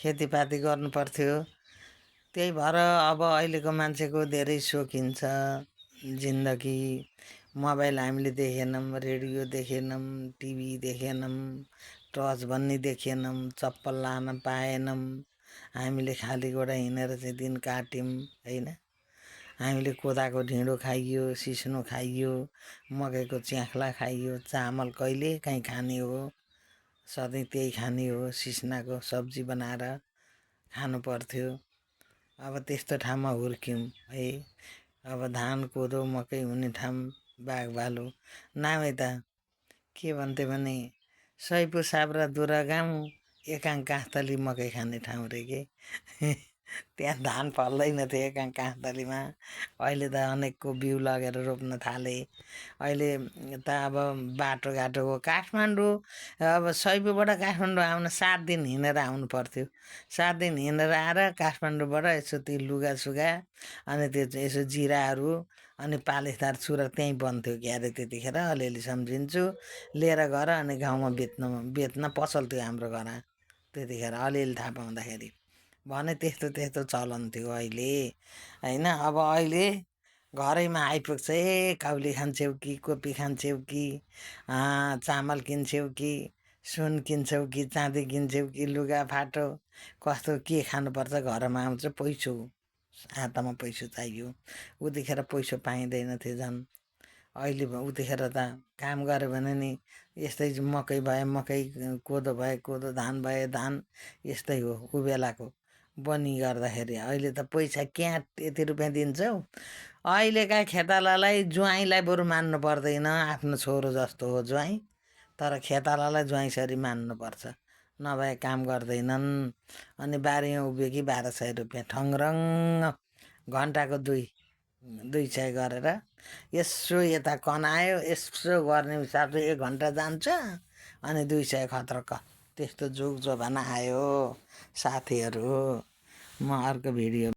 खेतीपाती गर्नुपर्थ्यो। त्यही भएर अब अहिलेको मान्छेको धेरै सोखिन्छ जिन्दगी। मोबाइल हामीले देखेनौँ, रेडियो देखेनौँ, टिभी देखेनौँ, टर्च भन्ने देखेनौँ, चप्पल लान पाएनौँ। हामीले खाली गोडा हिँडेर चाहिँ दिन काट्यौँ होइन। हामीले कोदाको ढिँडो खाइयो, सिस्नो खाइयो, मकैको च्याख्ला खाइयो, चामल कहिले काहीँ खाने हो, सधैँ त्यही खाने हो। सिस्नाको सब्जी बनाएर खानु पर्थ्यो। अब त्यस्तो ठाउँमा हुर्क्यौँ है। अब धान कोदो मकै हुने ठाउँ बाघभालु नामै त के भन्थ्यो भने सैपु साब्रा दुरा गाउँ एकाङ काँस्थली मकै खाने ठाउँ रे के। त्यहाँ धान फल्दैन थियो एकाङ काँस्थलीमा। अहिले त अनेकको बिउ लगेर रोप्न थाले। अहिले त अब बाटोघाटोको काठमाडौँ अब सैपुबाट काठमाडौँ आउन 7 दिन हिँडेर आउनु पर्थ्यो। 7 दिन हिँडेर आएर काठमाडौँबाट यसो त्यो लुगासुगा अनि त्यो यसो जिराहरू अनि पालिसदार चुरा त्यहीँ बन्थ्यो क्यारे। त्यतिखेर अलिअलि सम्झिन्छु लिएर गएर अनि गाउँमा बेच्न पसल थियो हाम्रो घर त्यतिखेर अलिअलि थाहा पाउँदाखेरि। भने त्यस्तो त्यस्तो चलन थियो अहिले होइन। अब अहिले घरैमा आइपुग्छ काउली खान्छौ कि कोपी खान्छौ कि चामल किन्छौ कि सुन किन्छौ कि चाँदी किन्छौ कि लुगा फाटो कस्तो के खानुपर्छ घरमा आउँछ पैसो हातमा पैसो चाहियो। उतिखेर पैसो पाइँदैन थियो झन्। अहिले उतिखेर त काम गऱ्यो भने नि यस्तै मकै भए मकै, कोदो भए कोदो, धान भए धान, यस्तै हो उ बेलाको बनी गर्दाखेरि। अहिले त पैसा क्या यति रुपियाँ दिन्छौ। अहिलेका खेतालालाई ज्वाइँलाई बरु मान्नु पर्दैन, आफ्नो छोरो जस्तो हो ज्वाइँ। तर खेतालालाई ज्वाइँसरी मान्नुपर्छ, नभए काम गर्दैनन्। अनि बारीमा उभियो कि 1200 रुपियाँ ठङ्रङ्ग, घन्टाको 200 गरेर यसो यता कनायो यसो गर्ने हिसाबले 1 घन्टा जान्छ अनि 200 खत्रक्क। त्यस्तो जुग जमाना आयो साथीहरू। म अर्को भिडियो